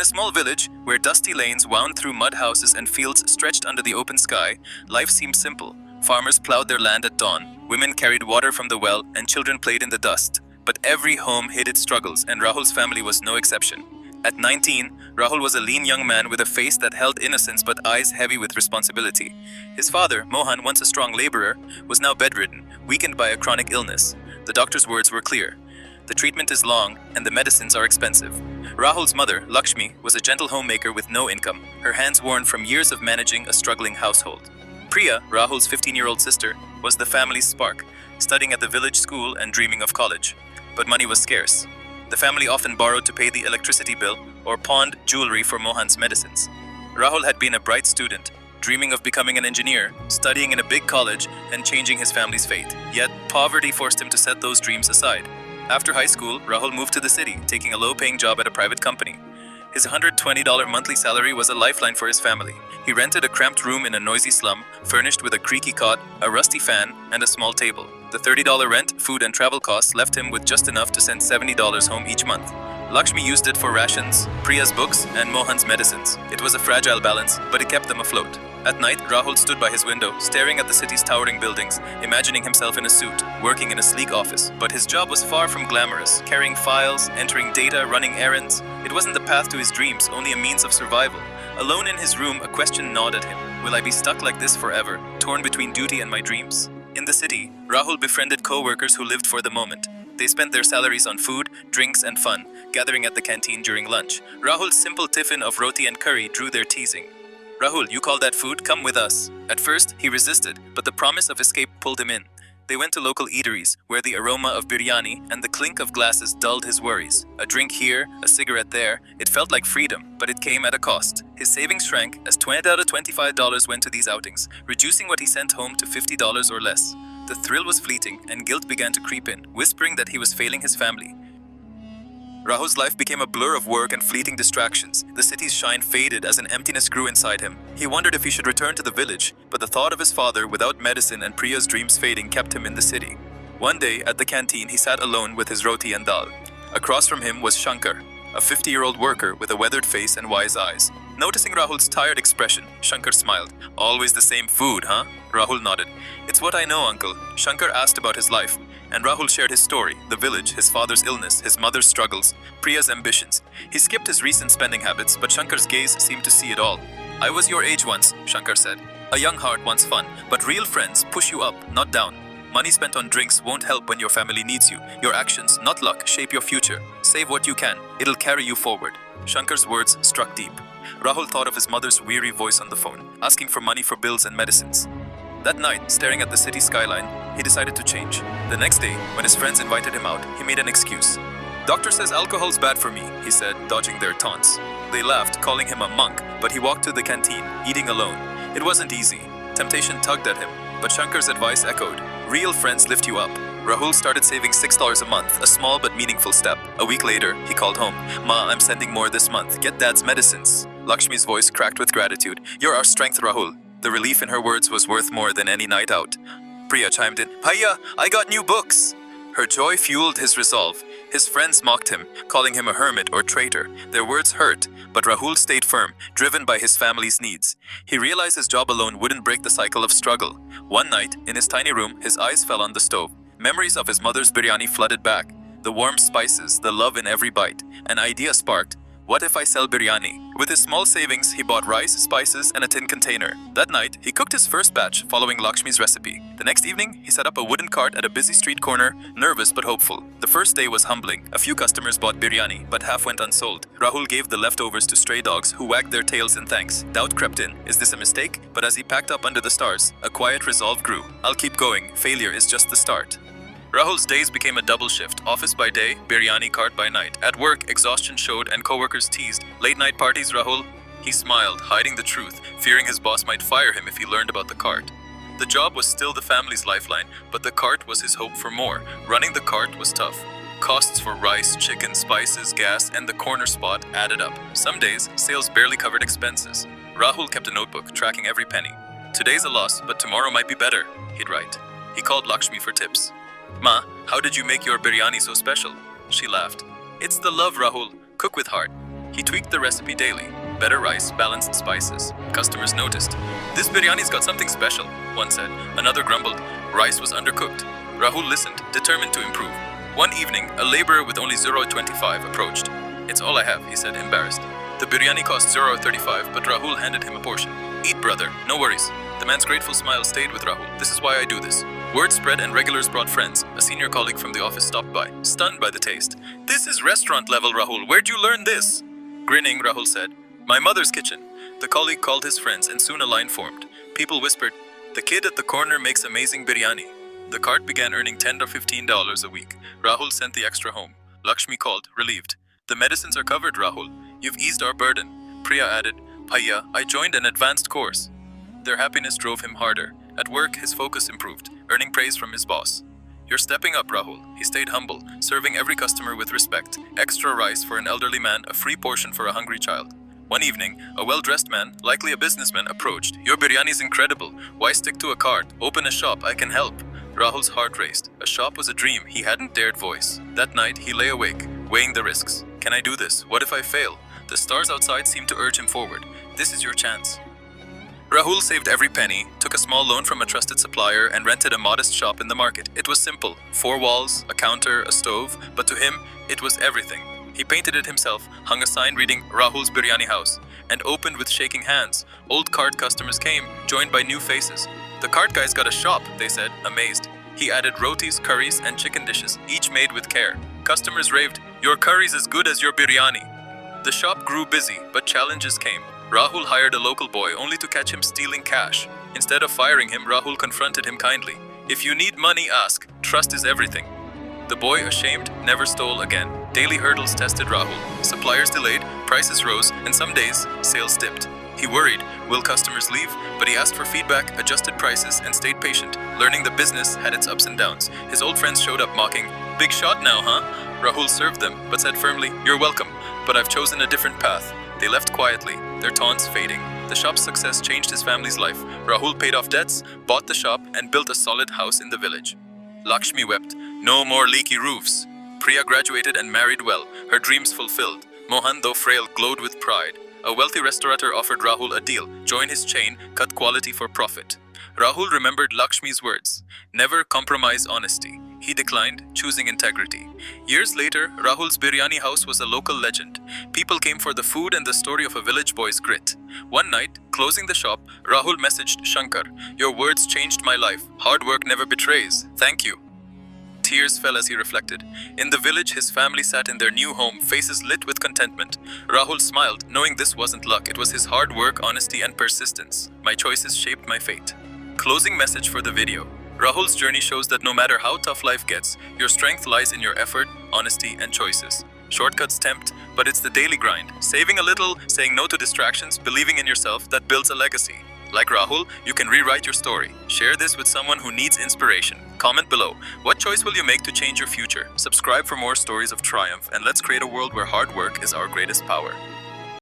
In a small village, where dusty lanes wound through mud houses and fields stretched under the open sky, life seemed simple. Farmers plowed their land at dawn, women carried water from the well, and children played in the dust. But every home hid its struggles, and Rahul's family was no exception. At 19, Rahul was a lean young man with a face that held innocence but eyes heavy with responsibility. His father, Mohan, once a strong laborer, was now bedridden, weakened by a chronic illness. The doctor's words were clear. The treatment is long, and the medicines are expensive. Rahul's mother, Lakshmi, was a gentle homemaker with no income, her hands worn from years of managing a struggling household. Priya, Rahul's 15-year-old sister, was the family's spark, studying at the village school and dreaming of college. But money was scarce. The family often borrowed to pay the electricity bill or pawned jewelry for Mohan's medicines. Rahul had been a bright student, dreaming of becoming an engineer, studying in a big college, and changing his family's fate. Yet, poverty forced him to set those dreams aside. After high school, Rahul moved to the city, taking a low-paying job at a private company. His $120 monthly salary was a lifeline for his family. He rented a cramped room in a noisy slum, furnished with a creaky cot, a rusty fan, and a small table. The $30 rent, food, and travel costs left him with just enough to send $70 home each month. Lakshmi used it for rations, Priya's books, and Mohan's medicines. It was a fragile balance, but it kept them afloat. At night, Rahul stood by his window, staring at the city's towering buildings, imagining himself in a suit, working in a sleek office. But his job was far from glamorous, carrying files, entering data, running errands. It wasn't the path to his dreams, only a means of survival. Alone in his room, a question gnawed at him. Will I be stuck like this forever, torn between duty and my dreams? In the city, Rahul befriended co-workers who lived for the moment. They spent their salaries on food, drinks, and fun, gathering at the canteen during lunch. Rahul's simple tiffin of roti and curry drew their teasing. Rahul, you call that food? Come with us. At first, he resisted, but the promise of escape pulled him in. They went to local eateries, where the aroma of biryani and the clink of glasses dulled his worries. A drink here, a cigarette there, it felt like freedom, but it came at a cost. His savings shrank as $20 out of $25 went to these outings, reducing what he sent home to $50 or less. The thrill was fleeting, and guilt began to creep in, whispering that he was failing his family. Rahul's life became a blur of work and fleeting distractions. The city's shine faded as an emptiness grew inside him. He wondered if he should return to the village, but the thought of his father without medicine and Priya's dreams fading kept him in the city. One day, at the canteen, he sat alone with his roti and dal. Across from him was Shankar, a 50-year-old worker with a weathered face and wise eyes. Noticing Rahul's tired expression, Shankar smiled. Always the same food, huh? Rahul nodded. It's what I know, uncle. Shankar asked about his life, and Rahul shared his story, the village, his father's illness, his mother's struggles, Priya's ambitions. He skipped his recent spending habits, but Shankar's gaze seemed to see it all. I was your age once, Shankar said. A young heart wants fun, but real friends push you up, not down. Money spent on drinks won't help when your family needs you. Your actions, not luck, shape your future. Save what you can. It'll carry you forward. Shankar's words struck deep. Rahul thought of his mother's weary voice on the phone, asking for money for bills and medicines. That night, staring at the city skyline, he decided to change. The next day, when his friends invited him out, he made an excuse. Doctor says alcohol's bad for me, he said, dodging their taunts. They laughed, calling him a monk, but he walked to the canteen, eating alone. It wasn't easy. Temptation tugged at him, but Shankar's advice echoed. Real friends lift you up. Rahul started saving $6 a month, a small but meaningful step. A week later, he called home. Ma, I'm sending more this month. Get Dad's medicines. Lakshmi's voice cracked with gratitude. You're our strength, Rahul. The relief in her words was worth more than any night out. Priya chimed in. Bhaiya, I got new books. Her joy fueled his resolve. His friends mocked him, calling him a hermit or traitor. Their words hurt, but Rahul stayed firm, driven by his family's needs. He realized his job alone wouldn't break the cycle of struggle. One night, in his tiny room, his eyes fell on the stove. Memories of his mother's biryani flooded back. The warm spices, the love in every bite. An idea sparked. What if I sell biryani? With his small savings, he bought rice, spices, and a tin container. That night, he cooked his first batch, following Lakshmi's recipe. The next evening, he set up a wooden cart at a busy street corner, nervous but hopeful. The first day was humbling. A few customers bought biryani, but half went unsold. Rahul gave the leftovers to stray dogs, who wagged their tails in thanks. Doubt crept in. Is this a mistake? But as he packed up under the stars, a quiet resolve grew. I'll keep going. Failure is just the start. Rahul's days became a double shift, office by day, biryani cart by night. At work, exhaustion showed and coworkers teased. Late night parties, Rahul? He smiled, hiding the truth, fearing his boss might fire him if he learned about the cart. The job was still the family's lifeline, but the cart was his hope for more. Running the cart was tough. Costs for rice, chicken, spices, gas, and the corner spot added up. Some days, sales barely covered expenses. Rahul kept a notebook, tracking every penny. Today's a loss, but tomorrow might be better, he'd write. He called Lakshmi for tips. Ma, how did you make your biryani so special? She laughed. It's the love, Rahul. Cook with heart. He tweaked the recipe daily. Better rice, balanced spices. Customers noticed. "This biryani's got something special," one said. Another grumbled. Rice was undercooked. Rahul listened, determined to improve. One evening, a laborer with only 0.25 approached. "It's all I have," he said, embarrassed. The biryani cost 0.35, but Rahul handed him a portion. "Eat, brother, no worries." The man's grateful smile stayed with Rahul. "This is why I do this." Word spread and regulars brought friends. A senior colleague from the office stopped by, stunned by the taste. "This is restaurant level, Rahul. Where'd you learn this?" Grinning, Rahul said, "My mother's kitchen." The colleague called his friends and soon a line formed. People whispered, "The kid at the corner makes amazing biryani." The cart began earning $10 or $15 a week. Rahul sent the extra home. Lakshmi called, relieved. "The medicines are covered, Rahul. You've eased our burden." Priya added, "Bhaiya, I joined an advanced course." Their happiness drove him harder. At work, his focus improved, earning praise from his boss. "You're stepping up, Rahul." He stayed humble, serving every customer with respect. Extra rice for an elderly man, a free portion for a hungry child. One evening, a well-dressed man, likely a businessman, approached. "Your biryani's incredible. Why stick to a cart? Open a shop, I can help." Rahul's heart raced. A shop was a dream he hadn't dared voice. That night, he lay awake, weighing the risks. "Can I do this? What if I fail?" The stars outside seemed to urge him forward. "This is your chance." Rahul saved every penny, took a small loan from a trusted supplier, and rented a modest shop in the market. It was simple. 4 walls, a counter, a stove, but to him, it was everything. He painted it himself, hung a sign reading Rahul's Biryani House, and opened with shaking hands. Old cart customers came, joined by new faces. "The cart guy's got a shop," they said, amazed. He added rotis, curries, and chicken dishes, each made with care. Customers raved, "Your curry's as good as your biryani." The shop grew busy, but challenges came. Rahul hired a local boy only to catch him stealing cash. Instead of firing him, Rahul confronted him kindly. "If you need money, ask. Trust is everything." The boy, ashamed, never stole again. Daily hurdles tested Rahul. Suppliers delayed, prices rose, and some days, sales dipped. He worried, will customers leave? But he asked for feedback, adjusted prices, and stayed patient. Learning the business had its ups and downs. His old friends showed up mocking, "Big shot now, huh?" Rahul served them, but said firmly, "You're welcome, but I've chosen a different path." They left quietly, their taunts fading. The shop's success changed his family's life. Rahul paid off debts, bought the shop, and built a solid house in the village. Lakshmi wept, "No more leaky roofs." Priya graduated and married well, her dreams fulfilled. Mohan, though frail, glowed with pride. A wealthy restaurateur offered Rahul a deal, join his chain, cut quality for profit. Rahul remembered Lakshmi's words, "Never compromise honesty." He declined, choosing integrity. Years later, Rahul's Biryani House was a local legend. People came for the food and the story of a village boy's grit. One night, closing the shop, Rahul messaged Shankar, "Your words changed my life. Hard work never betrays. Thank you." Tears fell as he reflected. In the village, his family sat in their new home, faces lit with contentment. Rahul smiled, knowing this wasn't luck. It was his hard work, honesty, and persistence. "My choices shaped my fate." Closing message for the video. Rahul's journey shows that no matter how tough life gets, your strength lies in your effort, honesty, and choices. Shortcuts tempt, but it's the daily grind. Saving a little, saying no to distractions, believing in yourself, that builds a legacy. Like Rahul, you can rewrite your story. Share this with someone who needs inspiration. Comment below. What choice will you make to change your future? Subscribe for more stories of triumph, and let's create a world where hard work is our greatest power.